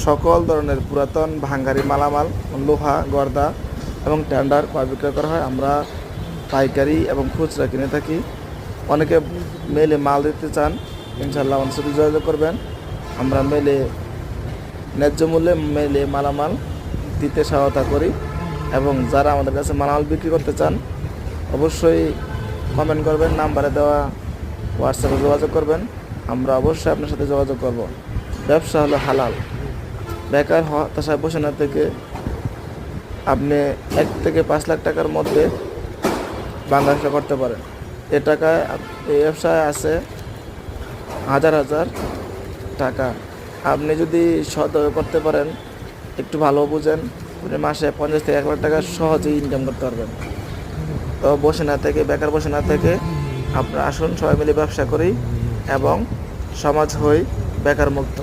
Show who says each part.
Speaker 1: সকল ধরনের পুরাতন ভাঙ্গারি মালামাল, লোহা, গর্দা এবং টেন্ডার ক্রয় বিক্রয় করা হয়। আমরা পাইকারি এবং খুচরা কিনে থাকি। অনেকে মেলে মাল দিতে চান, ইনশাল্লাহ আমাদের সাথে যোগাযোগ করবেন। আমরা মেলে ন্যায্য মূল্যে মেলে মালামাল দিতে সহায়তা করি। এবং যারা আমাদের কাছে মালামাল বিক্রি করতে চান অবশ্যই কমেন্ট করবেন, নাম্বারে দেওয়া হোয়াটসঅ্যাপে যোগাযোগ করবেন। আমরা অবশ্যই আপনার সাথে যোগাযোগ করব। ব্যবসা হলো হালাল। বেকার হতাশায় বসে না থেকে আপনি 1 থেকে 5 লাখ টাকার মধ্যে বাংলা ব্যবসা করতে পারেন। এ টাকায় এই ব্যবসায় আছে হাজার হাজার টাকা। আপনি যদি সৎভাবে করতে পারেন, একটু ভালো বুঝেন, আপনি মাসে 50 থেকে 1 লাখ টাকা সহজেই ইনকাম করতে পারবেন। তো বসে না থেকে, বেকার বসে না থেকে আপনারা আসুন, সবাই মিলে ব্যবসা করি এবং সমাজ হই বেকার মুক্ত।